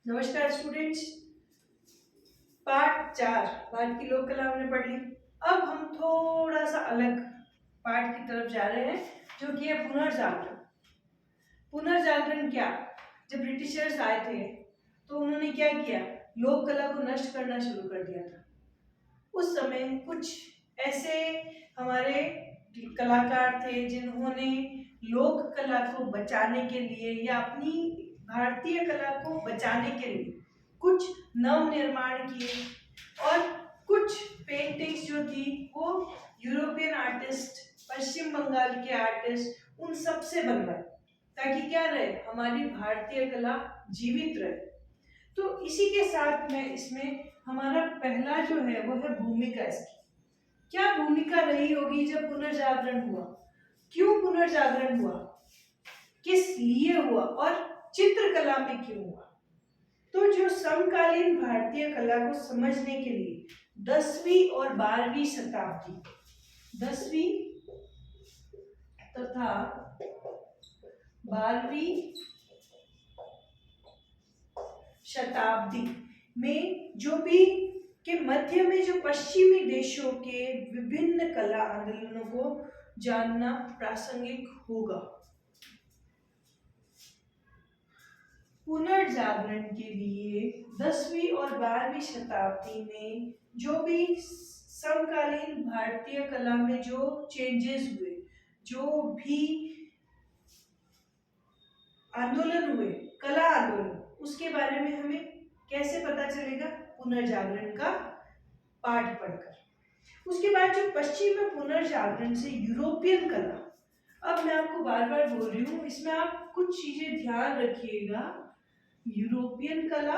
नमस्कार students. Part 4 Bharat की लोक कला हमने पढ़ ली। अब हम थोड़ा सा अलग पार्ट की तरफ जा रहे हैं जो कि है पुनर्जागरण। पुनर्जागरण क्या, जब ब्रिटिशर्स आए थे तो उन्होंने क्या किया, लोक कला को नष्ट करना शुरू कर दिया था। उस समय कुछ ऐसे हमारे कलाकार थे जिन्होंने लोक कला को बचाने के लिए या अपनी भारतीय कला को बचाने के लिए कुछ नव निर्माण किए और कुछ पेंटिंग्स जो थी वो यूरोपियन आर्टिस्ट, पश्चिम बंगाल के आर्टिस्ट उन सब से बनवाए ताकि क्या रहे, हमारी भारतीय कला जीवित रहे। तो इसी के साथ में इसमें हमारा पहला जो है वो है भूमिका। इसकी क्या भूमिका रही होगी जब पुनर्जागरण हुआ, क्यों पुनर्जागरण हुआ, किस लिए हुआ और चित्रकला में क्यों हुआ। तो जो समकालीन भारतीय कला को समझने के लिए 10वीं और 12वीं शताब्दी, 10वीं तथा 12वीं शताब्दी में जो भी के मध्य में जो पश्चिमी देशों के विभिन्न कला आंदोलनों को जानना प्रासंगिक होगा। पुनर्जागरण के लिए 10वीं और 12वीं शताब्दी में जो भी समकालीन भारतीय कला में जो चेंजेस हुए, जो भी आंदोलन हुए, कला आंदोलन, उसके बारे में हमें कैसे पता चलेगा, पुनर्जागरण का पाठ पढ़कर। उसके बाद जो पश्चिम में पुनर्जागरण से यूरोपियन कला, अब मैं आपको बार बार बोल रही हूँ, इसमें आप कुछ चीजें ध्यान रखिएगा। यूरोपियन कला,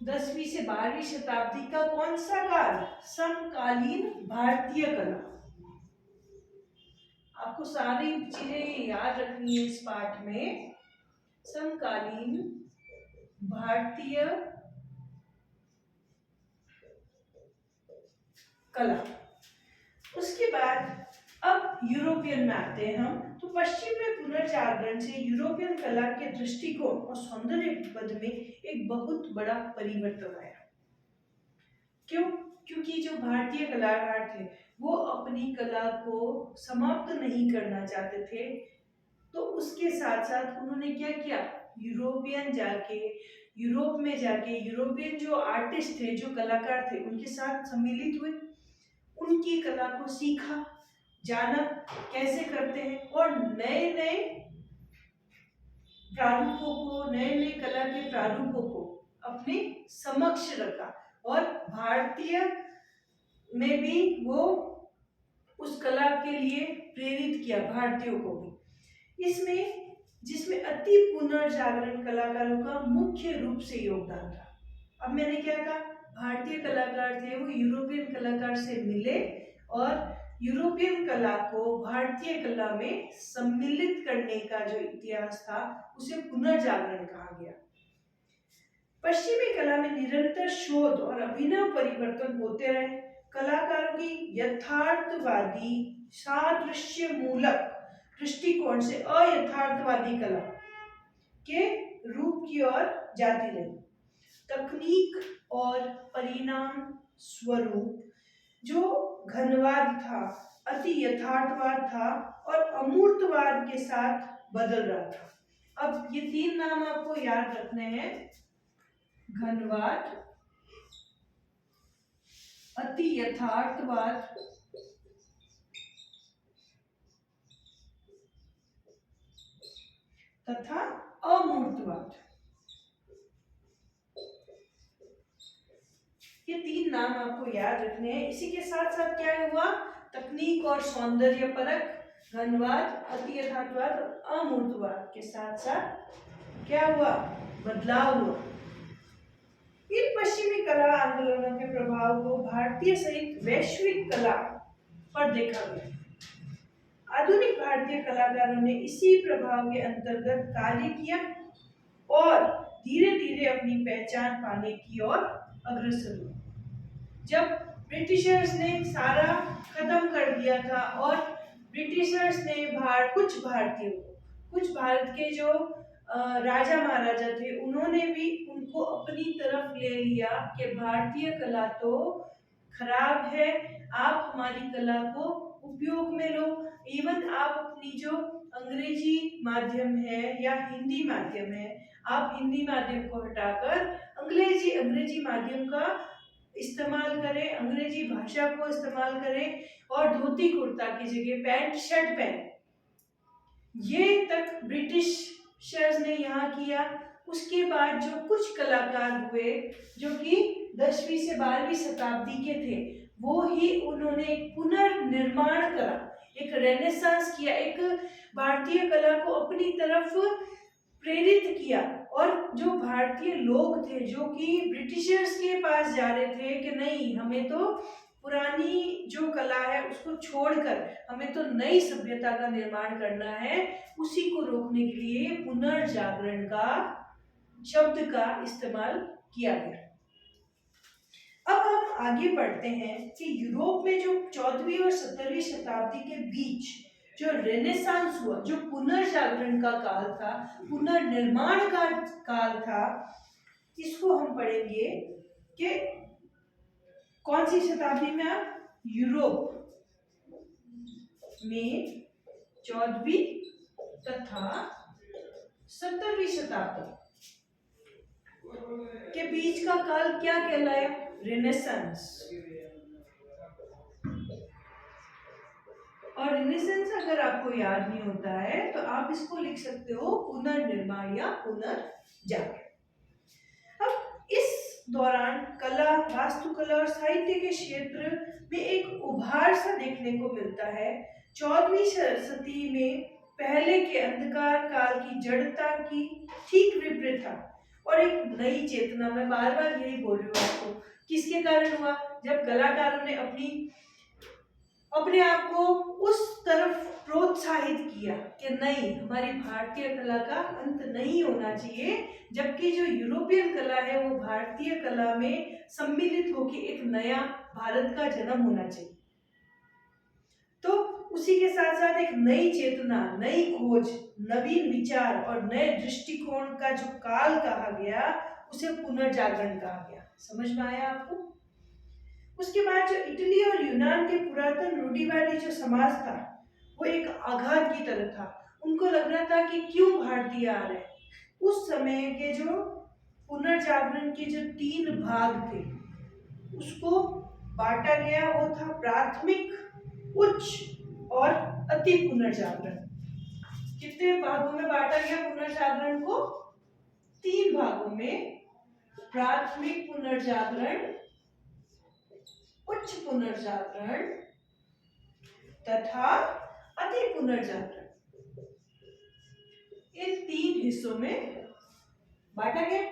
दसवीं से 12वीं शताब्दी का कौन सा काल, समकालीन भारतीय कला। आपको सारी चीजें याद रखनी है इस पाठ में। समकालीन भारतीय कला। उसके बाद अब यूरोपियन में आते हैं हम। तो पश्चिम में पुनर्जागरण से यूरोपियन कला के दृष्टिकोण और सौंदर्य पद में एक बहुत बड़ा परिवर्तन आया। क्यों? क्योंकि जो भारतीय कलाकार थे वो अपनी कला को समाप्त नहीं करना चाहते थे, तो उसके साथ साथ उन्होंने क्या किया, यूरोप में जाके यूरोपियन जो आर्टिस्ट थे, जो कलाकार थे, उनके साथ सम्मिलित हुए, उनकी कला को सीखा, जाना कैसे करते हैं और नए नए प्रारूपों को, नए नए कला के प्रारूपों को अपने समक्ष रखा और भारतीय में भी वो उस कला के लिए प्रेरित किया भारतीयों को भी। इसमें जिसमें अति पुनर्जागरण कलाकारों का मुख्य रूप से योगदान था। अब मैंने क्या कहा, भारतीय कलाकार थे वो यूरोपियन कलाकार से मिले और यूरोपियन कला को भारतीय कला में सम्मिलित करने का जो इतिहास था उसे पुनर्जागरण कहा गया। पश्चिमी कला में निरंतर शोध और अभिनव परिवर्तन होते रहे। कलाकारों की यथार्थवादी, सादृश्य मूलक दृष्टिकोण से अयथार्थवादी कला के रूप की ओर जाती रही। तकनीक और परिणाम स्वरूप जो घनवाद था, अति यथार्थवाद था और अमूर्तवाद के साथ बदल रहा था। अब ये तीन नाम आपको याद रखने हैं, घनवाद, अति यथार्थवाद तथा अमूर्तवाद। ये तीन नाम आपको याद रखने हैं। इसी के साथ साथ क्या हुआ, तकनीक और सौंदर्य परक, घनवाद, अति यथार्थवाद और अमूर्तवाद के साथ साथ क्या हुआ, बदलाव हुआ। इन पश्चिमी कला आंदोलनों के प्रभाव को भारतीय सहित वैश्विक कला पर देखा गया। आधुनिक भारतीय कलाकारों ने इसी प्रभाव के अंतर्गत कार्य किया और धीरे धीरे अपनी पहचान पाने की ओर अग्रसर हुए। जब ब्रिटिशर्स ने सारा खत्म कर दिया था और ब्रिटिशर्स ने कुछ भारतीयों को, कुछ भारत के जो राजा महाराजा थे, उन्होंने भी उनको अपनी तरफ ले लिया कि भारतीय कला तो खराब है, आप हमारी कला को उपयोग में लो। इवन आप अपनी जो अंग्रेजी माध्यम है या हिंदी माध्यम है, आप हिंदी माध्यम को हटाकर अंग्रेजी माध्यम का इस्तेमाल करें, अंग्रेजी भाषा को इस्तेमाल करें और धोती कुर्ता की जगह पैंट शर्ट पहने। ये तक ब्रिटिशर्स ने यहाँ किया। उसके बाद जो कुछ कलाकार हुए जो कि 10वीं से 12वीं शताब्दी के थे, वो ही उन्होंने एक पुनर्निर्माण करा, एक रेनेसांस किया, एक भारतीय कला को अपनी तरफ प्रेरित किया। और जो भारतीय लोग थे जो कि ब्रिटिशर्स के पास जा रहे थे कि नहीं, हमें तो पुरानी जो कला है उसको छोड़कर हमें तो नई सभ्यता का निर्माण करना है, उसी को रोकने के लिए पुनर्जागरण का शब्द का इस्तेमाल किया गया। अब हम आगे बढ़ते हैं कि यूरोप में जो 14वीं और 17वीं शताब्दी के बीच जो रेनेसांस हुआ, जो पुनर्जागरण का काल था, पुनर्निर्माण का काल था, इसको हम पढ़ेंगे कि कौन सी शताब्दी में? आप यूरोप में 14वीं तथा 17वीं शताब्दी के बीच का काल क्या कहलाया? रेनेसांस। और रेनेसांस अगर आपको याद नहीं होता है तो आप इसको लिख सकते हो पुनर्निर्माण या पुनर्जागरण। अब इस दौरान कला, वास्तुकला और साहित्य के क्षेत्र में एक उभार सा देखने को मिलता है। 14वीं शताब्दी में पहले के अंधकार काल की जड़ता की ठीक विपरीत था और एक नई चेतना, मैं बार बार यही बोल रही हूँ आपको, किसके कारण हुआ? जब कलाकारों ने अपने आप को उस तरफ प्रोत्साहित किया कि नहीं, हमारी भारतीय कला का अंत नहीं होना चाहिए, जबकि जो यूरोपियन कला है वो भारतीय कला में सम्मिलित होकर एक नया भारत का जन्म होना चाहिए। तो उसी के साथ साथ एक नई चेतना, नई खोज, नवीन विचार और नए दृष्टिकोण का जो काल कहा गया उसे पुनर्जागरण कहा गया। समझ में आया आपको? उसके बाद जो इटली और यूनान के पुरातन रूढ़िवादी जो समाज था वो एक आघात की तरह था। उनको लग रहा था कि क्यों भारतीय आ रहे हैं। उस समय के जो पुनर्जागरण के जो 3 भाग थे उसको बांटा गया, वो था प्राथमिक, उच्च और अति पुनर्जागरण। कितने भागों में बांटा गया पुनर्जागरण को? 3 भागों में, प्राथमिक पुनर्जागरण, उच्च पुनर्जागरण तथा अति पुनर्जागरण। इन 3 हिस्सों में बांटा गया।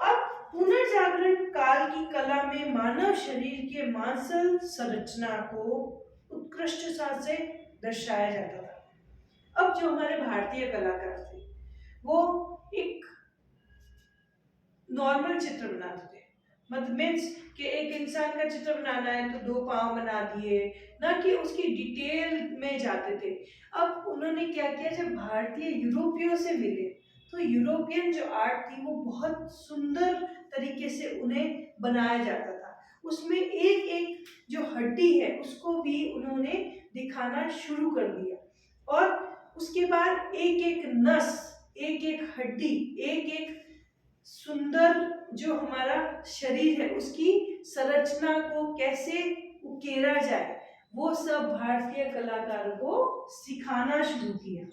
अब पुनर्जागरण काल की कला में मानव शरीर के मांसल संरचना को उत्कृष्टता से दर्शाया जाता था। अब जो हमारे भारतीय कलाकार थे वो एक नॉर्मल चित्र बनाते थे, मतलब मीन्स कि एक इंसान का चित्र बनाना है तो 2 पांव बना दिए, ना कि उसकी डिटेल में जाते थे। अब उन्होंने क्या किया, जब भारतीय यूरोपियों से मिले तो यूरोपियन जो आर्ट थी वो बहुत सुंदर तरीके से उन्हें बनाया जाता था। उसमें एक एक जो हड्डी है उसको भी उन्होंने दिखाना शुरू कर दिया और उसके बाद एक एक नस, एक एक हड्डी, एक एक सुंदर जो हमारा शरीर है उसकी संरचना को कैसे उकेरा जाए, वो सब भारतीय कलाकारों को सिखाना शुरू किया।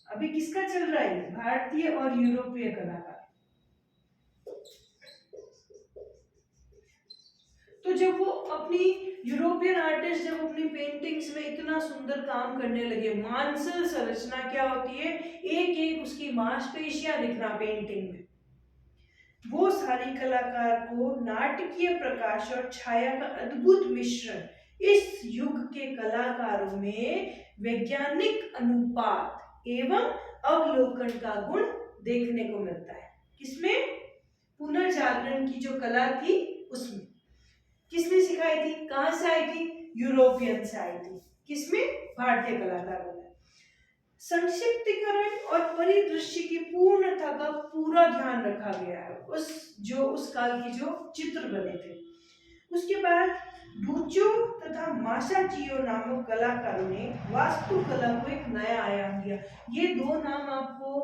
अभी किसका चल रहा है? भारतीय और यूरोपीय कलाकार। तो जब वो अपनी यूरोपियन आर्टिस्ट जब अपनी पेंटिंग्स में इतना सुंदर काम करने लगे, मांसल संरचना क्या होती है, एक एक उसकी मांसपेशियां दिखना पेंटिंग में, वो सारी कलाकार को नाटकीय प्रकाश और छाया का अद्भुत मिश्रण इस युग के कलाकारों में वैज्ञानिक अनुपात एवं अवलोकन का गुण देखने को मिलता है। किसमें? पुनर्जागरण की जो कला थी उसमें। किसने सिखाई थी? कहां से आई थी? यूरोपियन से आई थी। किसमें? भारतीय कलाकारों में। संक्षिप्तीकरण और परिदृश्य की पूर्णता का पूरा ध्यान रखा गया है उस काल की जो चित्र बने थे। उसके बाद डूचो तथा मासाचियो नामक कलाकारों ने वास्तुकला को एक नया आयाम दिया। ये दो नाम आपको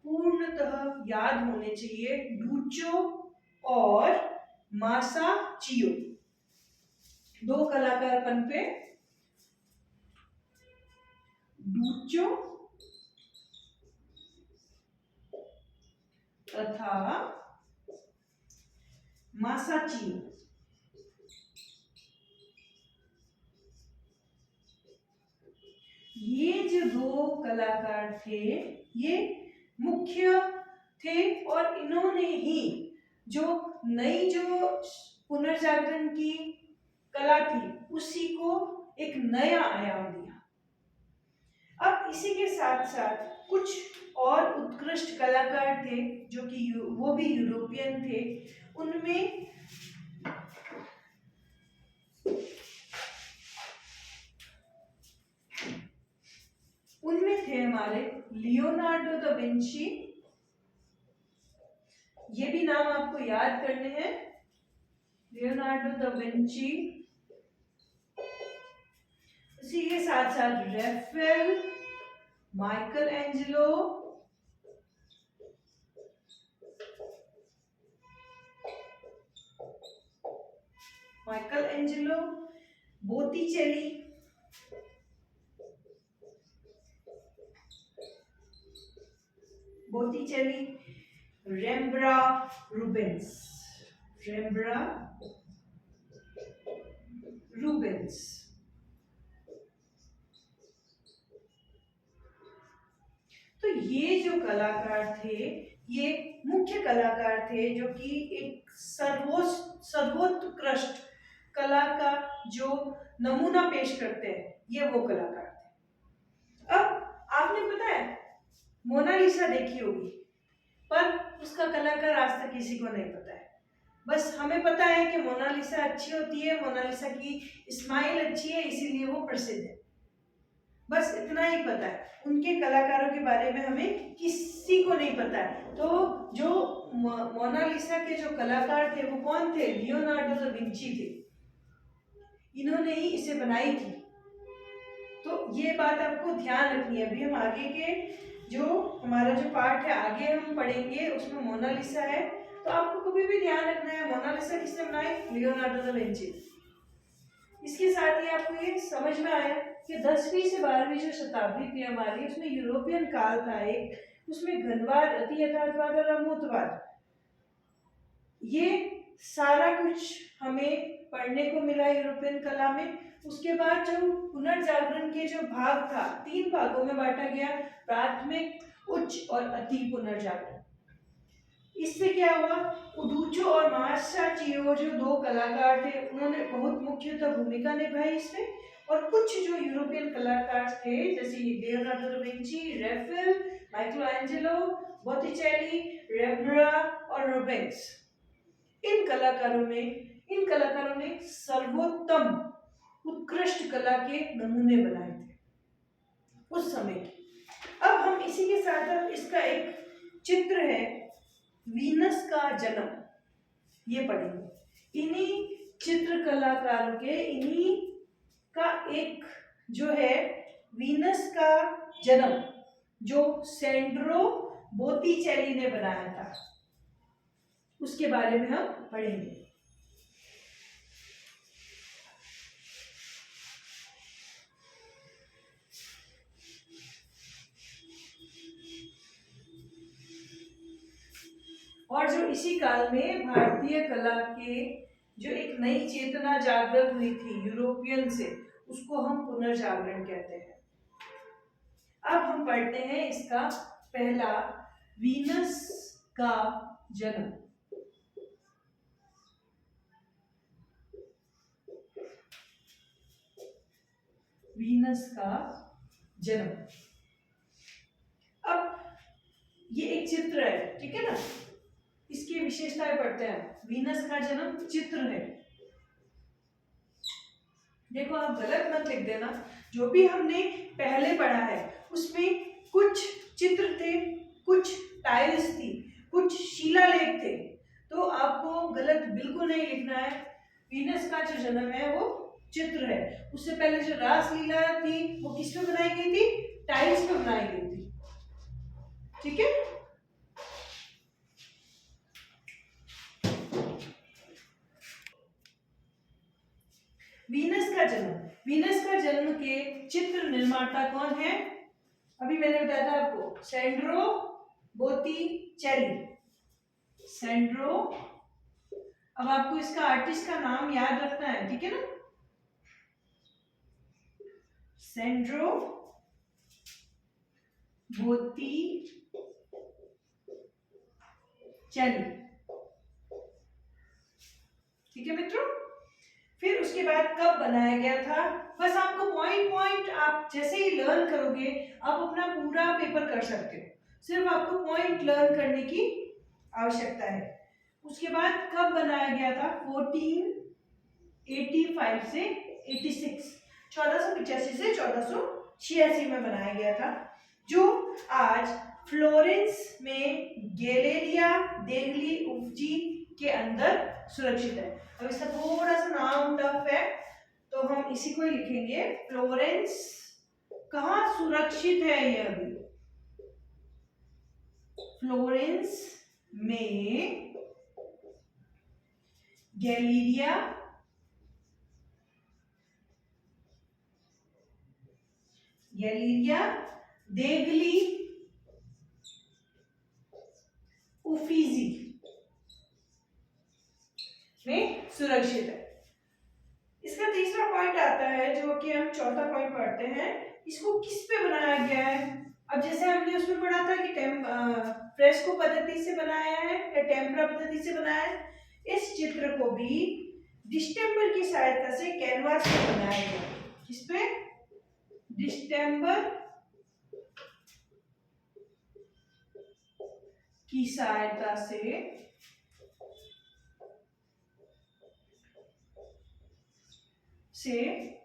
पूर्णतः याद होने चाहिए, डूचो और मासाचियो। दो कलाकारपन पे, डूचो तथा मासाचियो। ये जो दो कलाकार थे ये मुख्य थे और इन्होंने ही जो नई जो पुनर्जागरण की कला थी उसी को एक नया आयाम दिया। अब इसी के साथ साथ कुछ और उत्कृष्ट कलाकार थे जो कि वो भी यूरोपियन थे। उनमें थे हमारे लियोनार्डो दा विंची। ये भी नाम आपको याद करने हैं, लियोनार्डो दा विंची। इसी के साथ साथ Raphael, Michelangelo, Botticelli, Rembrandt, Rubens. तो ये जो कलाकार थे ये मुख्य कलाकार थे जो कि एक सर्वोत्कृष्ट कला का जो नमूना पेश करते हैं, ये वो कलाकार थे। अब आपने पता है मोनालिसा देखी होगी, पर उसका कलाकार आज तक किसी को नहीं पता है। बस हमें पता है कि मोनालिसा अच्छी होती है, मोनालिसा की स्माइल अच्छी है, इसीलिए वो प्रसिद्ध है। बस इतना ही पता है, उनके कलाकारों के बारे में हमें किसी को नहीं पता है। तो जो मोनालिसा के जो कलाकार थे वो कौन थे? लियोनार्डो दा विंची थे, इन्होंने ही इसे बनाई थी। तो ये बात आपको ध्यान रखनी है। अभी हम आगे के जो हमारा जो पार्ट है आगे हम पढ़ेंगे, उसमें मोनालिसा है, तो आपको कभी भी ध्यान रखना है मोनालिसा किसने बनाई? Leonardo da Vinci. इसके साथ ही आपको ये समझ में आया कि 10वीं से 12वीं जो शताब्दी थी हमारी, उसमें यूरोपियन काल था एक, उसमें घनवाद, अति यथार्थवाद और अमूर्तवाद, ये सारा कुछ हमें पढ़ने को मिला यूरोपियन कला में। उसके बाद जो पुनर्जागरण के जो भाग था 3 भागों में बांटा गया, प्राथमिक, उच्च और अति पुनर्जागरण। इससे क्या हुआ? उडूचो और मासाचियो जो दो कलाकार थे उन्होंने बहुत मुख्यतः भूमिका निभाई इसमें, और कुछ जो यूरोपियन कलाकार थे जैसे Leonardo da Vinci, Raphael, Michelangelo, Botticelli, Rembrandt और रूबेंस, इन कलाकारों ने सर्वोत्तम उत्कृष्ट कला के नमूने बनाए थे उस समय के। अब हम इसी के साथ इसका एक चित्र है वीनस का जन्म, ये पढ़ेंगे। इन्हीं चित्र कलाकारों के इन्हीं का एक जो है वीनस का जन्म, जो सेंड्रो बोटिचेली ने बनाया था, उसके बारे में हम पढ़ेंगे। और जो इसी काल में भारतीय कला के जो एक नई चेतना जागृत हुई थी यूरोपियन से, उसको हम पुनर्जागरण कहते हैं। अब हम पढ़ते हैं इसका पहला, वीनस का जन्म। वीनस का जन्म। अब ये एक चित्र है, ठीक है ना, इसकी विशेषताएं पढ़ते हैं। वीनस का जन्म चित्र है, देखो आप गलत मत लिख देना, जो भी हमने पहले पढ़ा है उसमें कुछ चित्र थे, कुछ टाइल्स थी, कुछ शिलालेख थे, तो आपको गलत बिल्कुल नहीं लिखना है। वीनस का जो जन्म है वो चित्र है। उससे पहले जो रासलीला थी वो किस पे बनाई गई थी? टाइल्स पे बनाई गई थी। ठीक है, वीनस का जन्म, वीनस का जन्म के चित्र निर्माता कौन है? अभी मैंने बताया था आपको, सैंड्रो बोत्तिचेली। सैंड्रो, अब आपको इसका आर्टिस्ट का नाम याद रखना है, ठीक है ना? सैंड्रो बोत्तिचेली। ठीक है मित्रों, फिर उसके बाद कब बनाया गया था? बस आपको पॉइंट पॉइंट आप जैसे ही लर्न करोगे आप अपना पूरा पेपर कर सकते हो, सिर्फ आपको पॉइंट लर्न करने की आवश्यकता है। उसके बाद कब बनाया गया था? 1485 से 86, 1485 से 1486 में बनाया गया था, जो आज फ्लोरेंस में गैलेरिया डेगली उफ्फिची के अंदर सुरक्षित है। अब इसका थोड़ा सा नाम टफ है तो हम इसी को ही लिखेंगे, फ्लोरेंस। कहाँ सुरक्षित है ये? अभी फ्लोरेंस में गैलेरिया डेगली उफ्फिची में सुरक्षित है। इसका तीसरा पॉइंट आता है जो कि हम चौथा पॉइंट पढ़ते हैं, इसको किस पे बनाया गया है? अब जैसे हमने उसमें पढ़ा था कि फ्रेस्को पद्धति से बनाया है या टेम्परा पद्धति से बनाया है, इस चित्र को भी डिस्टेम्बर की सहायता से कैनवास पे बनाया गया। किस पे? डिस्टेम्बर की सहायता से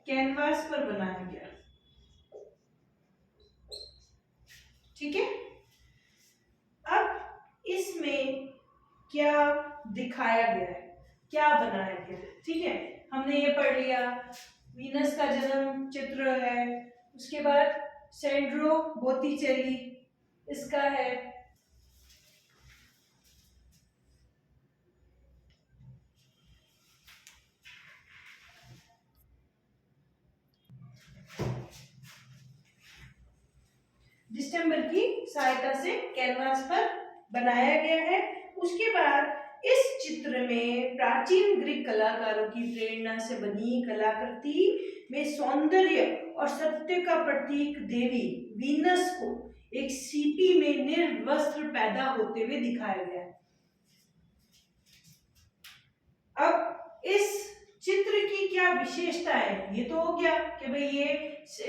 कैनवास पर बनाया गया। ठीक है, अब इसमें क्या दिखाया गया है, क्या बनाया गया है? ठीक है, हमने ये पढ़ लिया, वीनस का जन्म चित्र है। उसके बाद सैंड्रो बोत्तिचेली, इसका है डिस्टेम्बर की सहायता से कैनवास पर बनाया गया है। उसके बाद इस चित्र में प्राचीन ग्रीक कलाकारों की प्रेरणा से बनी कलाकृति में सौंदर्य और सत्य का प्रतीक देवी वीनस को एक सीपी में निर्वस्त्र पैदा होते हुए दिखाया गया है। अब इस चित्र की क्या विशेषता है? ये तो हो गया कि भाई ये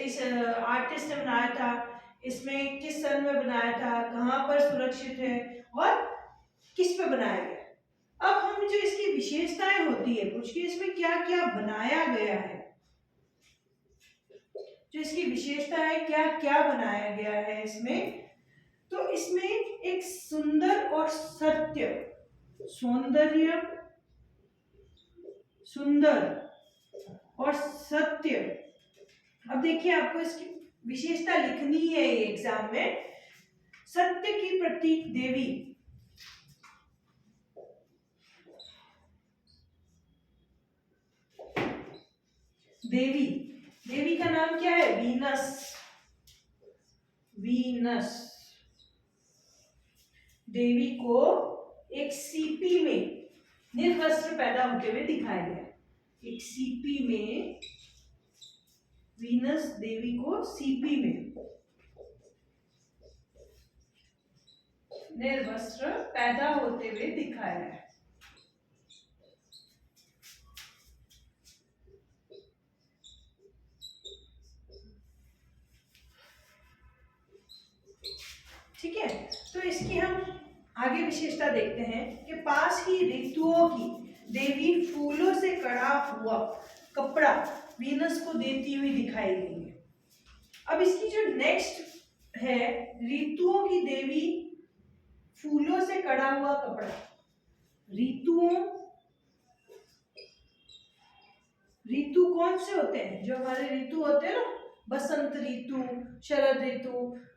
इस आर्टिस्ट ने बनाया था, इसमें किस सन में बनाया था, कहाँ पर सुरक्षित है और किस पे बनाया गया। अब हम जो इसकी विशेषताएं होती है कुछ कि इसमें क्या क्या बनाया गया है, जो इसकी विशेषता है क्या क्या बनाया गया है इसमें, तो इसमें एक सुंदर और सत्य, सौंदर्य, सुंदर और सत्य। अब देखिए आपको इसकी विशेषता लिखनी है ये एग्जाम में। सत्य की प्रतीक देवी, देवी, देवी का नाम क्या है? वीनस। वीनस देवी को एक सीपी में निर्वस्त्र पैदा होते हुए दिखाया गया। एक सीपी में वीनस देवी को सीपी में निर्वस्त्र पैदा होते हुए दिखाया है। ठीक है, तो इसकी हम आगे विशेषता देखते हैं कि पास ही ऋतुओं की देवी फूलों से कड़ा हुआ कपड़ा वीनस को देती हुई दिखाई गई है। अब इसकी जो नेक्स्ट है, ऋतुओं की देवी, फूलों से कड़ा हुआ कपड़ा। ऋतु कौन से होते हैं? जो हमारे ऋतु होते हैं ना, बसंत ऋतु, शरद ऋतु,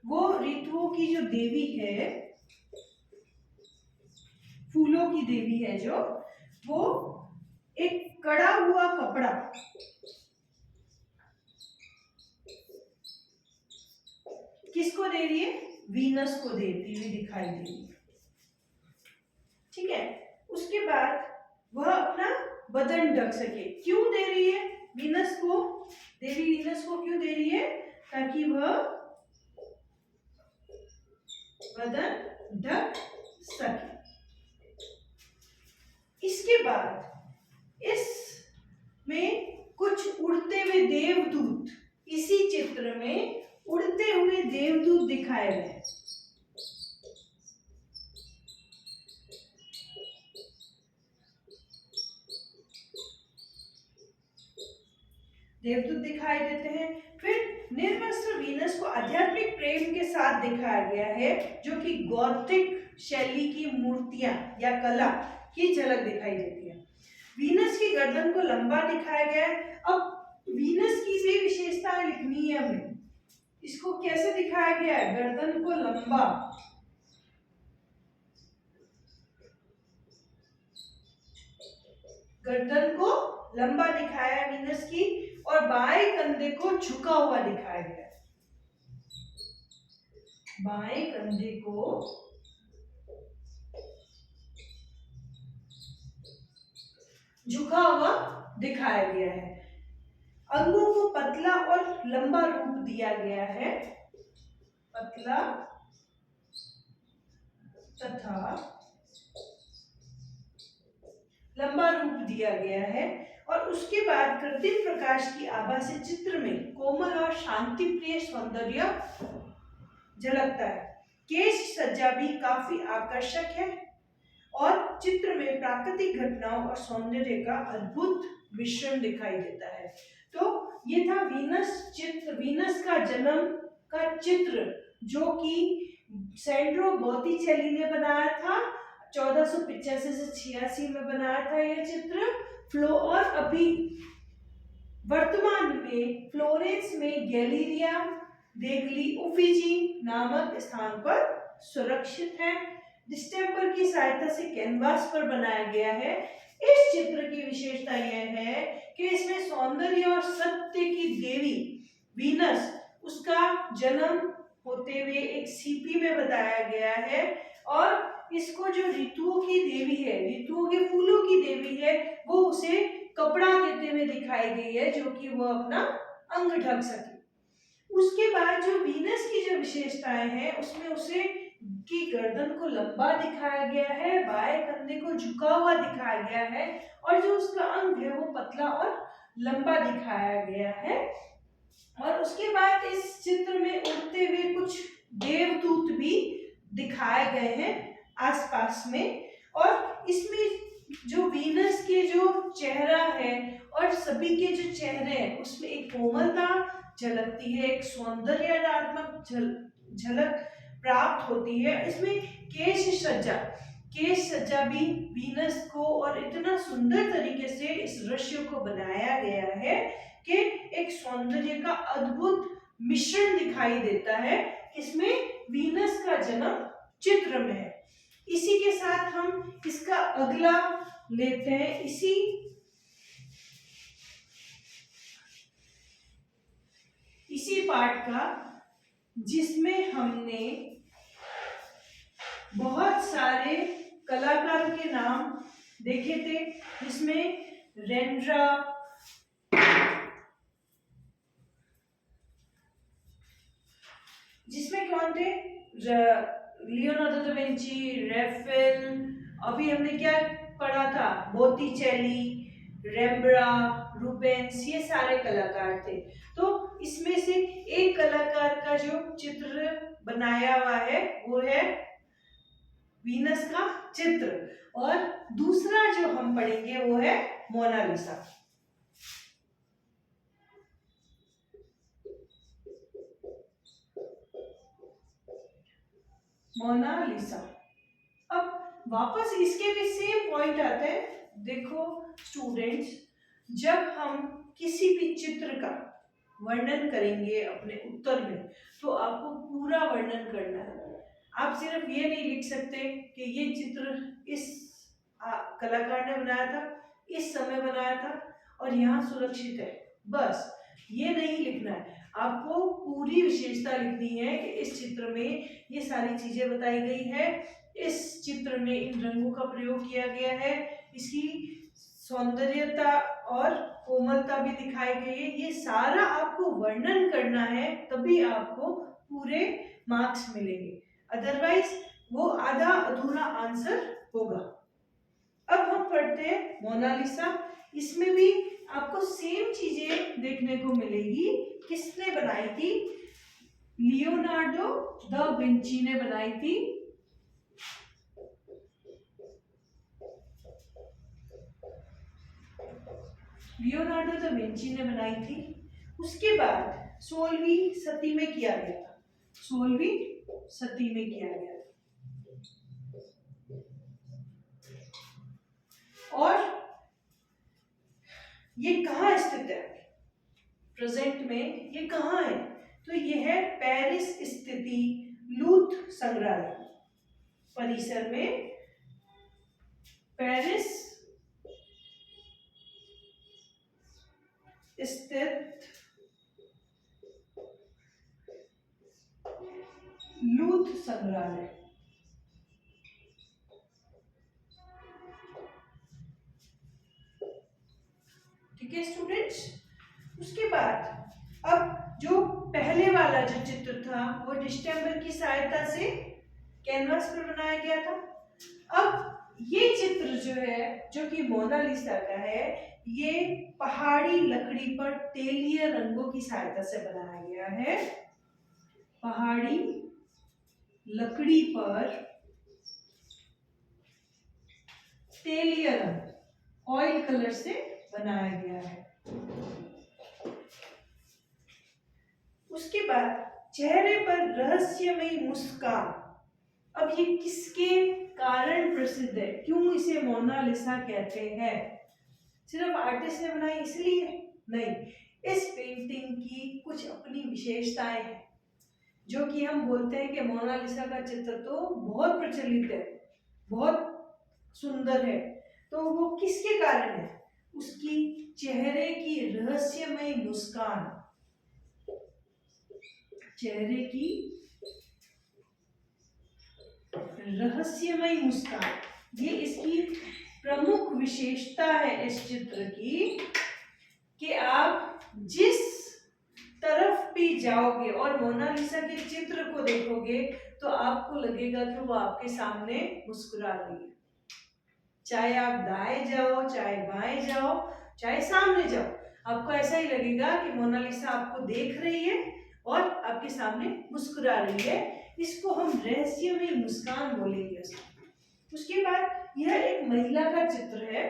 वो ऋतुओं की जो देवी है, फूलों की देवी है जो, वो एक कड़ा हुआ कपड़ा किसको दे रही है? वीनस को देती हुई दिखाई दे रही है। ठीक है, उसके बाद वह अपना बदन ढक सके। क्यों दे रही है वीनस को? देवी वीनस को क्यों दे रही है? ताकि वह बदन ढक सके। इसके बाद इसमें कुछ उड़ते हुए देवदूत, इसी चित्र में उड़ते हुए देवदूत दिखाए गए। देवदूत दिखाई देते हैं। फिर निर्वस्त्र वीनस को आध्यात्मिक प्रेम के साथ दिखाया गया है, जो कि गॉथिक शैली की मूर्तियां या कला की झलक दिखाई देती है। वीनस की गर्दन को लंबा दिखाया गया है। अब वीनस की भी विशेषताएं लिखनी है हमें। इसको कैसे दिखाया गया है? गर्दन को लंबा, गर्दन को लंबा दिखाया है वीनस की, और बाएं कंधे को झुका हुआ दिखाया गया है। बाएं कंधे को झुका हुआ दिखाया गया है। अंगों को पतला और लंबा रूप दिया गया है। पतला तथा लंबा रूप दिया गया है। और उसके बाद कृत्रिम प्रकाश की आभा से चित्र में कोमल और शांति प्रिय सौंदर्य झलकता है। केश सज्जा भी काफी आकर्षक है और चित्र में प्राकृतिक घटनाओं और सौंदर्य का अद्भुत मिश्रण दिखाई देता है। तो ये था वीनस चित्र, वीनस का जन्म का चित्र, जो कि सैंड्रो बॉटिचेली ने बनाया था। 1485 से 86 में बनाया था यह चित्र। और अभी वर्तमान में फ्लोरेंस में गैलेरिया देगली उफिजी नामक स्थान पर सुरक्षित है। डिस्टेम्पर की सहायता से कैनवास पर बनाया गया है। इस चित्र की विशेषता यह है कि इसमें सौंदर्य और सत्य की देवी वीनस, उसका जन्म होते हुए एक सीपी में बताया गया है। और इसको जो ऋतुओं की देवी है, ऋतुओं के फूलों की देवी है, वो उसे कपड़ा देते हुए दिखाई गई है, जो कि वो अपना अंग ढक सके। उसके बाद जो वीनस की जो विशेषताएं हैं, उसमें उसे की गर्दन को लंबा दिखाया गया है, बाएं कंधे को झुका हुआ दिखाया गया है, और जो उसका अंग है वो पतला और लंबा दिखाया गया है। और उसके बाद इस चित्र में उड़ते हुए कुछ देवदूत भी दिखाए गए हैं आसपास में। और इसमें जो वीनस के जो चेहरा है और सभी के जो चेहरे हैं, उसमें एक कोमलता झलकती है, एक सौंदर्यात्मक झलक प्राप्त होती है। इसमें केश सज्जा भी वीनस को और इतना सुंदर तरीके से इस दृश्य को बनाया गया है कि एक सौंदर्य का अद्भुत मिश्रण दिखाई देता है। इसमें वीनस का जन्म चित्र में है। इसी के साथ हम इसका अगला लेते हैं, इसी पार्ट का, जिसमें हमने बहुत सारे कलाकारों के नाम देखे थे, जिसमें रेंड्रा, जिसमें कौन थे? लियोनार्डो दा विंची, रैफेल, अभी हमने क्या पढ़ा था? बोटिचेली, रेम्ब्रा, रूबेंस, ये सारे कलाकार थे। तो इसमें से एक कलाकार का जो चित्र बनाया हुआ है वो है वीनस का चित्र, और दूसरा जो हम पढ़ेंगे वो है मोना। मोनालिसा। अब वापस इसके भी सेम पॉइंट आते हैं। देखो स्टूडेंट्स, जब हम किसी भी चित्र का वर्णन करेंगे अपने उत्तर में, तो आपको पूरा वर्णन करना है। आप सिर्फ ये नहीं लिख सकते कि ये चित्र इस कलाकार ने बनाया था, इस समय बनाया था और यहाँ सुरक्षित है, बस ये नहीं लिखना है। आपको पूरी विशेषता लिखनी है कि इस चित्र में ये सारी चीजें बताई गई है, इस चित्र में इन रंगों का प्रयोग किया गया है, इसकी सौंदर्यता और कोमलता भी दिखाई गई है। ये सारा आपको वर्णन करना है, तभी आपको पूरे मार्क्स मिलेंगे, अदरवाइज वो आधा अधूरा आंसर होगा। अब हम पढ़ते हैं मोनालिसा। इसमें भी आपको सेम चीजें देखने को मिलेगी। किसने बनाई थी? लियोनार्डो दा विंची ने बनाई थी। लियोनार्डो दा विंची ने बनाई थी। उसके बाद 16वीं सदी में किया गया था, 16वीं सदी में किया गया था। और ये कहाँ स्थित है? प्रेजेंट में ये कहाँ है? तो ये है पेरिस स्थिति लूथ संग्रहालय परिसर में, पेरिस स्थित लूथ संग्रहालय। ठीक है स्टूडेंट्स। उसके बाद अब जो पहले वाला जो चित्र था वो डिस्टेंबर की सहायता से कैनवास पर बनाया गया था। अब ये चित्र जो है, जो कि मोनालिसा का है, ये पहाड़ी लकड़ी पर तेलीय रंगों की सहायता से बनाया गया है। पहाड़ी लकड़ी पर तेलीय रंग, ऑयल कलर से बनाया गया है। उसके बाद चेहरे पर रहस्यमयी मुस्कान। अब ये किसके कारण प्रसिद्ध है? क्यों इसे मोनालिसा कहते हैं? सिर्फ आर्टिस्ट ने बनाई इसलिए नहीं, इस पेंटिंग की कुछ अपनी विशेषताएं हैं, जो कि हम बोलते हैं कि मोनालिसा का चित्र तो बहुत प्रचलित है, बहुत सुंदर है। तो वो किसके कारण है? उसकी चेहरे की रहस्यमय मुस्कान, चेहरे की रहस्यमय मुस्कान, ये इसकी प्रमुख विशेषता है इस चित्र की, कि आप जिस तरफ भी जाओगे और मोनालिसा के चित्र को देखोगे तो आपको लगेगा कि वो आपके सामने मुस्कुरा रही है। चाहे आप दाएं जाओ, चाहे बाएं जाओ, चाहे सामने जाओ, आपको ऐसा ही लगेगा कि मोनालिसा आपको देख रही है और आपके सामने मुस्कुरा रही है। इसको हम रहस्यमय मुस्कान बोलेंगे। उसके बाद यह एक महिला का चित्र है।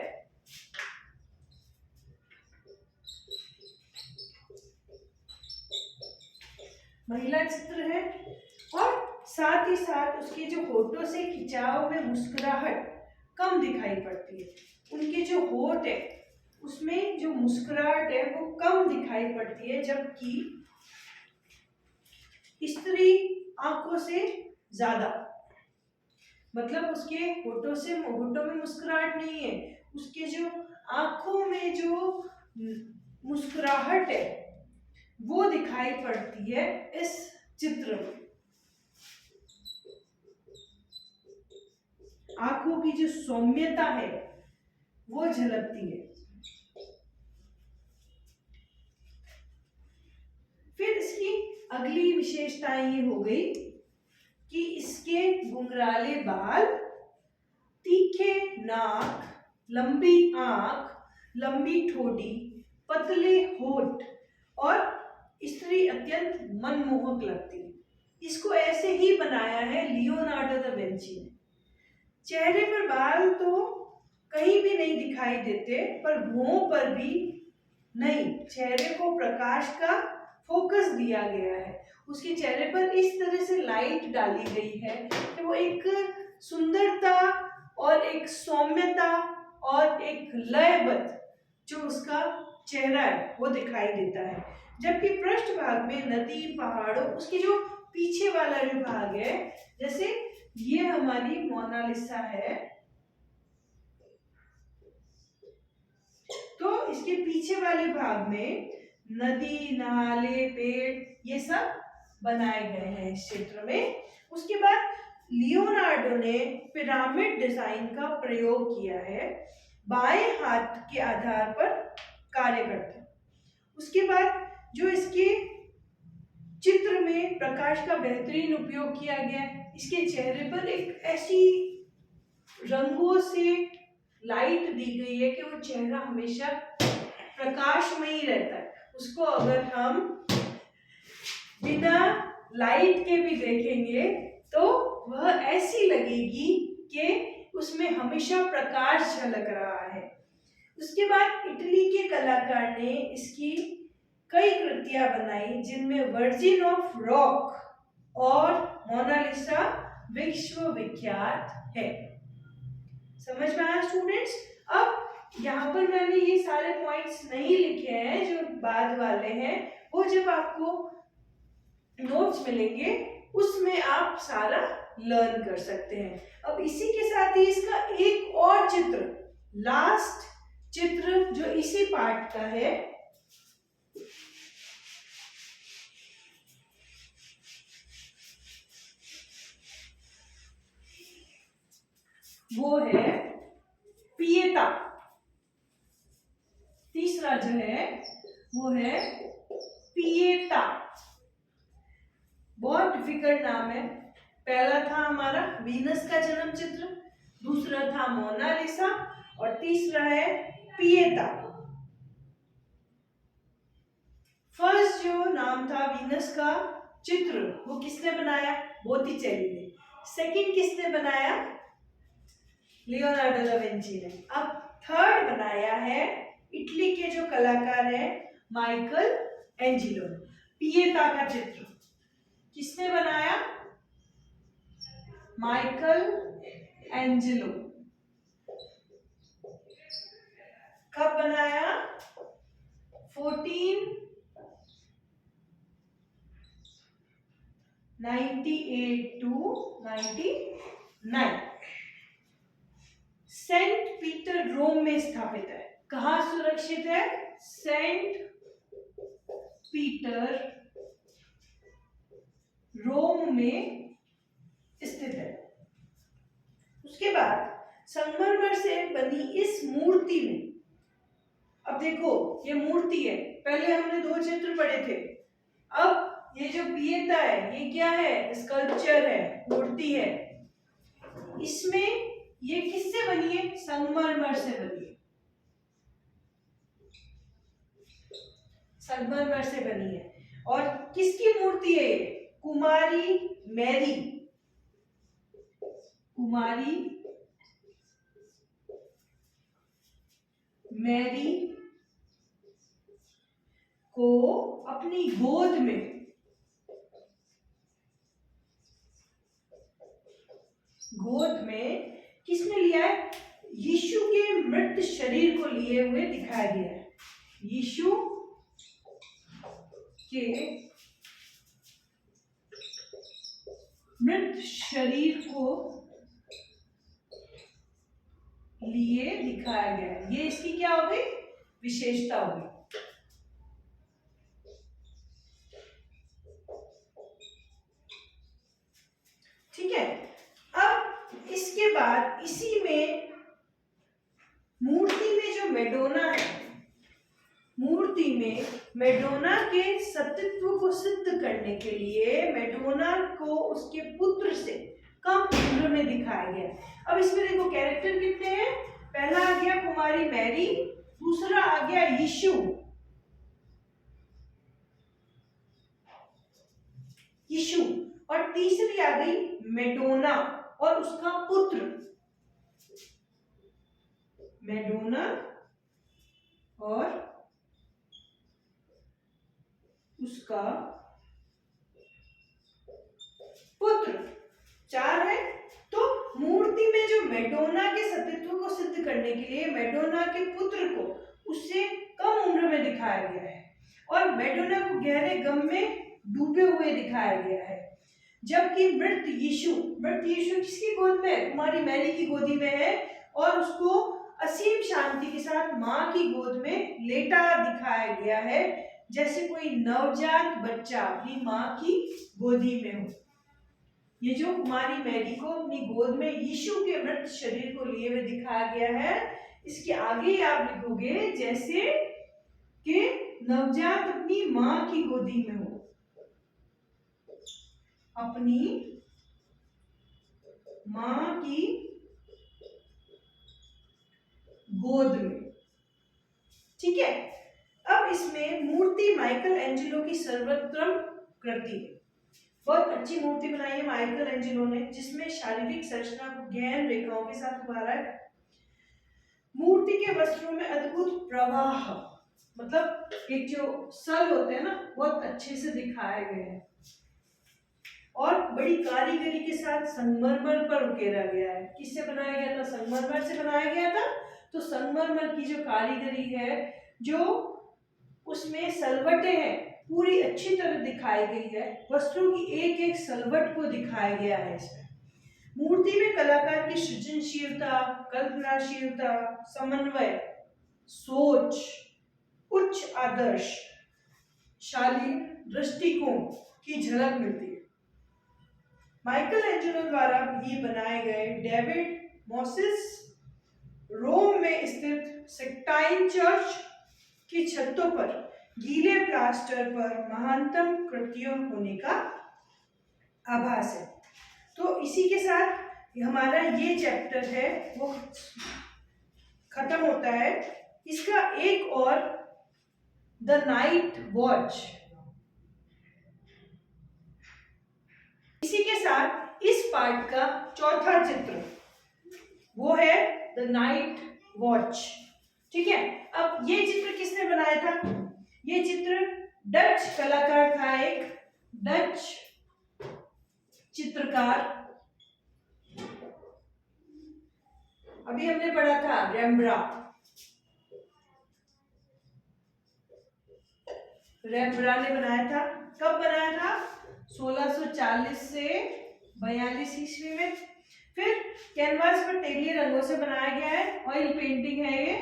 महिला चित्र है और साथ ही साथ उसके जो होठों से खिंचाव में मुस्कुराहट कम दिखाई पड़ती है। उनके जो होठ है उसमें जो मुस्कुराहट है वो कम दिखाई पड़ती है, जबकि स्त्री आंखों से ज्यादा, मतलब उसके होठों में मुस्कुराहट नहीं है, उसके जो आंखों में जो मुस्कुराहट है वो दिखाई पड़ती है इस चित्र में। आंखों की जो सौम्यता है वो झलकती है। फिर इसकी अगली विशेषताएं ये हो गई कि इसके घुंघराले बाल, तीखे नाक, लंबी आंख, लंबी ठोड़ी, पतले होठ और स्त्री अत्यंत मनमोहक लगती है। इसको ऐसे ही बनाया है लियोनार्डो दा विंची ने। चेहरे पर बाल तो कहीं भी नहीं दिखाई देते, पर भुओं पर भी नहीं, चेहरे को प्रकाश का फोकस दिया गया है। उसके चेहरे पर इस तरह से लाइट डाली गई है कि वो एक सुंदरता और एक सौम्यता और एक लयबद्ध जो उसका चेहरा है वो दिखाई देता है। जबकि पृष्ठभाग में नदी, पहाड़ों, उसके जो पीछे वाला जो भाग है, जैसे ये हमारी मोनालिसा है, तो इसके पीछे वाले भाग में नदी, नाले, पेड़ ये सब बनाए गए हैं इस क्षेत्र में। उसके बाद लियोनार्डो ने पिरामिड डिजाइन का प्रयोग किया है, बाएं हाथ के आधार पर कार्य करते हैं। उसके बाद जो इसके चित्र में प्रकाश का बेहतरीन उपयोग किया गया है, इसके चेहरे पर एक ऐसी रंगों से लाइट दी गई है कि वो चेहरा हमेशा प्रकाशमयी रहता है। उसको अगर हम बिना लाइट के भी देखेंगे तो वह ऐसी लगेगी कि उसमें हमेशा प्रकाश झलक रहा है। उसके बाद इटली के कलाकार ने इसकी कई कृतियां बनाई जिनमें वर्जिन ऑफ रॉक और मोनालिसा विश्व विख्यात है। समझ में आया स्टूडेंट्स? अब यहाँ पर मैंने ये सारे पॉइंट्स नहीं लिखे हैं, जो बाद वाले हैं वो जब आपको नोट्स मिलेंगे उसमें आप सारा लर्न कर सकते हैं। अब इसी के साथ ही इसका एक और चित्र, लास्ट चित्र जो इसी पार्ट का है, वो है पिएता। तीसरा जो है वो है पिएता। बहुत डिफिकल्ट नाम है। पहला था हमारा वीनस का जन्म चित्र, दूसरा था मोनालिसा और तीसरा है पिएता। फर्स्ट जो नाम था वीनस का चित्र वो किसने बनाया? बोटिचेली ने। सेकंड किसने बनाया? लियोनार्डो दा विंची ने। अब थर्ड बनाया है इटली के जो कलाकार है माइकल एंजिलो। पिएता का चित्र किसने बनाया? Michael Angelo. कब बनाया? 1498 to 99। सेंट पीटर रोम में स्थापित है। कहाँ सुरक्षित है? सेंट पीटर रोम में स्थित है। उसके बाद संगमरमर से बनी इस मूर्ति में, अब देखो ये मूर्ति है, पहले हमने दो चित्र पढ़े थे, अब ये जो पिएता है ये क्या है? स्कल्पचर है, मूर्ति है। इसमें ये किससे बनी है? संगमरमर से बनी है, संगमरमर से बनी है। और किसकी मूर्ति है ये? कुमारी मैरी। कुमारी मैरी को अपनी गोद में किसने लिया है? यीशु के मृत शरीर को लिए हुए दिखाया गया है। यीशु के मृत शरीर को लिए दिखाया गया है। ये इसकी क्या हो गई? विशेषता हो गई। ठीक है। अब इसके बाद इसी में मूर्ति में जो मैडोना है, मूर्ति में मैडोना के सतीत्व को सिद्ध करने के लिए मैडोना को उसके पुत्र से कम उम्र में दिखाया गया। अब इसमें देखो कैरेक्टर कितने हैं? पहला आ गया कुमारी मैरी, दूसरा आ गया यीशु, और तीसरी आ गई मैडोना और उसका पुत्र। मैडोना और उसका पुत्र 4 है। तो मूर्ति में जो मैडोना के सतीत्व को सिद्ध करने के लिए मैडोना के पुत्र को उससे कम उम्र में दिखाया गया है और मैडोना को गहरे गम में डूबे हुए दिखाया गया है, जबकि मृत यीशु किसकी गोद में है? कुमारी मैरी की गोदी में है और उसको असीम शांति के साथ माँ की गोद में लेटा दिखाया गया है, जैसे कोई नवजात बच्चा अपनी माँ की गोदी में हो। ये जो कुमारी मैरी को अपनी गोद में यीशु के मृत शरीर को लिए हुए दिखाया गया है, इसके आगे आप लिखोगे जैसे कि नवजात अपनी माँ की गोदी में हो, अपनी माँ की गोद में। ठीक है। अब इसमें मूर्ति माइकल एंजेलो की सर्वोत्तम कृति है। बहुत अच्छी मूर्ति बनाई है माइकल एंजेलो ने, जिसमें शारीरिक संरचना को गहन रेखाओं के साथ उभारा है। मूर्ति के वस्त्रों में अद्भुत प्रवाह, मतलब एक जो सल होते हैं ना, बहुत अच्छे से दिखाए गए हैं और बड़ी कारीगरी के साथ संगमरमर पर उकेरा गया है। किससे बनाया गया था? संगमरमर से बनाया गया था। तो संगमरमर की जो कारीगरी है, जो उसमें सलवटें हैं, पूरी अच्छी तरह दिखाई गई है। वस्त्रों की एक एक सलवट को दिखाया गया है इसमें। मूर्ति में कलाकार की सृजनशीलता, कल्पनाशीलता, समन्वय, सोच, उच्च आदर्श, शालीन दृष्टिकोण की झलक मिलती है। माइकल एंजेलो द्वारा भी बनाए गए डेविड मोसिस रोम में स्थित सिक्सटाइन चर्च की छतों पर गीले प्लास्टर पर महानतम कृतियों होने का आभास है। तो इसी के साथ हमारा ये चैप्टर है वो खत्म होता है। इसका एक और द नाइट वॉच, इसी के साथ इस पार्ट का चौथा चित्र वो है द नाइट वॉच। ठीक है। अब ये चित्र किसने बनाया था? ये चित्र डच कलाकार था, एक डच चित्रकार। अभी हमने पढ़ा था रेम्ब्रांट ने बनाया था। कब बनाया था? 1640 से 42 ईस्वी में। फिर कैनवास पर तेलीय रंगों से बनाया गया है, ऑयल पेंटिंग है ये।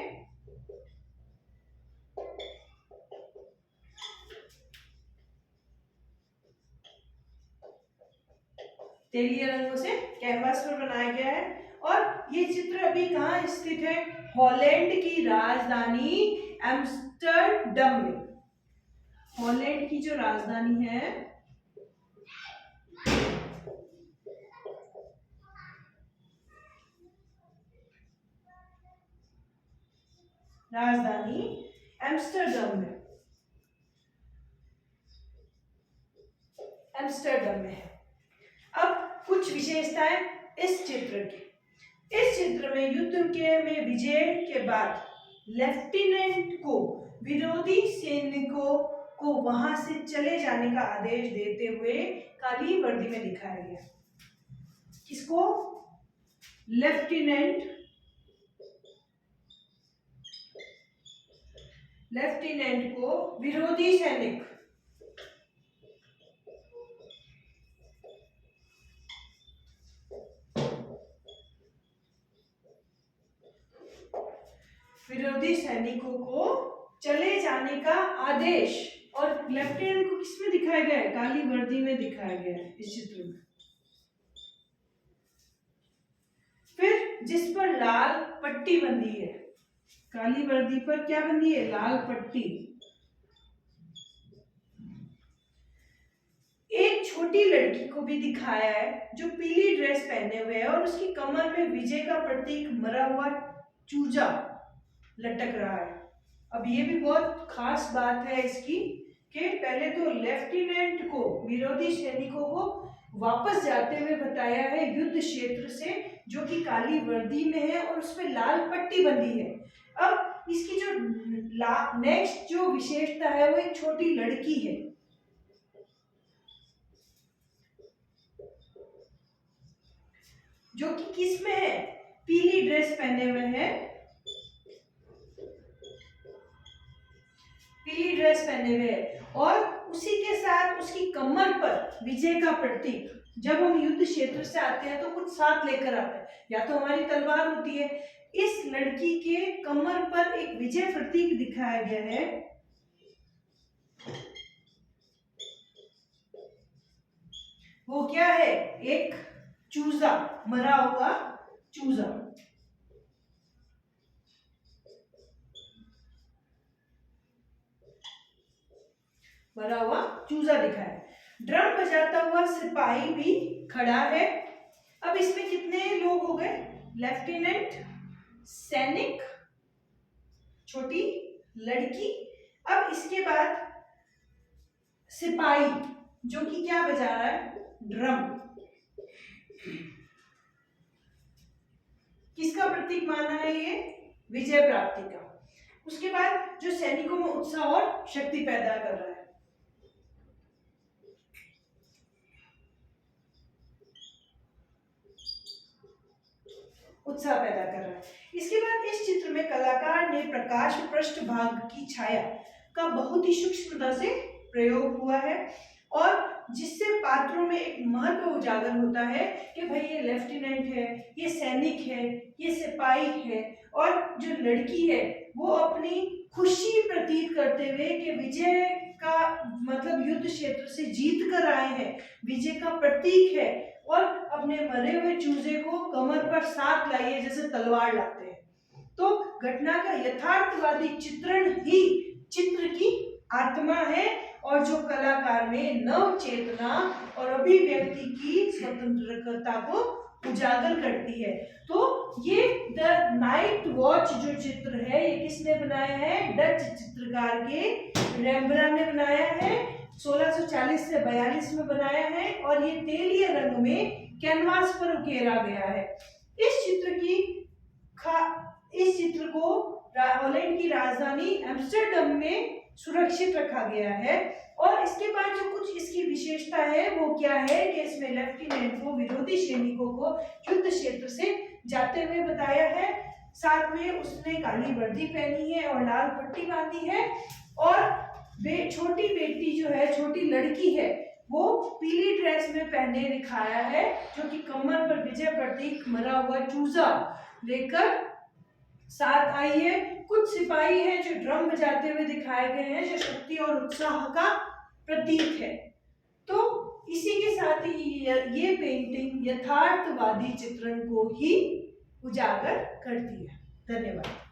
तेलीय रंगों से कैनवास पर बनाया गया है और ये चित्र अभी कहाँ स्थित है? हॉलैंड की राजधानी एम्स्टर्डम में। हॉलैंड की जो राजधानी है, राजधानी एम्स्टर्डम में, एम्स्टर्डम में है। अब कुछ विशेषताएं इस चित्र की। इस चित्र में युद्ध में विजय के बाद लेफ्टिनेंट को विरोधी सैनिकों को वहां से चले जाने का आदेश देते हुए काली वर्दी में दिखाया गया। किसको? लेफ्टिनेंट को विरोधी सैनिक सैनिकों को चले जाने का आदेश, और लेफ्टिनेंट को किसमें दिखाया गया है? काली वर्दी में दिखाया गया है इस चित्र में। फिर जिस पर लाल पट्टी बंधी है, काली वर्दी पर क्या बंधी है? लाल पट्टी। एक छोटी लड़की को भी दिखाया है जो पीली ड्रेस पहने हुए है और उसकी कमर में विजय का प्रतीक मरा हुआ चूजा लटक रहा है। अब ये भी बहुत खास बात है इसकी कि पहले तो लेफ्टिनेंट को विरोधी सैनिकों को वापस जाते हुए बताया है युद्ध क्षेत्र से, जो कि काली वर्दी में है और उसमें लाल पट्टी बंधी है। अब इसकी जो नेक्स्ट जो विशेषता है वो एक छोटी लड़की है। जो कि किस में है, पीली ड्रेस पहने हुए हैं, पीली ड्रेस पहने हुए हैं और उसी के साथ उसकी कमर पर विजय का प्रतीक। जब हम युद्ध क्षेत्र से आते हैं तो कुछ साथ लेकर आते हैं, या तो हमारी तलवार होती है। इस लड़की के कमर पर एक विजय प्रतीक दिखाया गया है। वो क्या है, एक चूजा, मरा हुआ चूजा। मरा हुआ चूजा दिखा है। ड्रम बजाता हुआ सिपाही भी खड़ा है। अब इसमें कितने लोग हो गए, लेफ्टिनेंट, सैनिक, छोटी लड़की, अब इसके बाद सिपाही जो कि क्या बजा रहा है, ड्रम। किसका प्रतीक माना है ये, विजय प्राप्ति का। उसके बाद जो सैनिकों में उत्साह और शक्ति पैदा कर रहा है। उत्साह पैदा कर रहा है। इसके बाद इस चित्र में कलाकार ने प्रकाश पृष्ठभाग की छाया का बहुत ही सूक्ष्मता से प्रयोग हुआ है और जिससे पात्रों में एक महत्व उजागर होता है कि भाई ये लेफ्टिनेंट है, ये सैनिक है, ये सिपाही है और जो लड़की है वो अपनी खुशी प्रतीत करते हुए कि विजय का मतलब युद्ध क्षेत्र से जीत कर आए हैं, विजय का प्रतीक है और अपने मरे हुए चूजे को कमर पर साथ लाइए जैसे तलवार लाते हैं। तो घटना का यथार्थवादी चित्रण ही चित्र की आत्मा है और जो कलाकार में नव चेतना और अभिव्यक्ति की स्वतंत्रता को उजागर करती है। तो ये द नाइट वॉच जो चित्र है ये किसने बनाया है, डच चित्रकार के रेम्ब्रांड ने बनाया है। 1640 से 42 में बनाया है और ये तेलीय रंग में कैनवास पर उकेरा गया है। इस चित्र को हॉलैंड की राजधानी एम्स्टर्डम में सुरक्षित रखा गया है। और इसके बाद जो कुछ इसकी विशेषता है वो क्या है कि इसमें लेफ्टिनेंट को विरोधी सैनिकों को युद्ध क्षेत्र से जाते हुए बताया है, साथ में उसने काली वर्दी पहनी है और लाल पट्टी बांधी है और छोटी बेटी जो है, छोटी लड़की है, वो पीली ड्रेस में पहने दिखाया है जो कि कमर पर विजय प्रतीक मरा हुआ चूजा लेकर साथ आई है। कुछ सिपाही हैं जो ड्रम बजाते हुए दिखाए गए हैं जो शक्ति और उत्साह का प्रतीक है। तो इसी के साथ ही ये पेंटिंग यथार्थवादी चित्रण को ही उजागर करती है। धन्यवाद।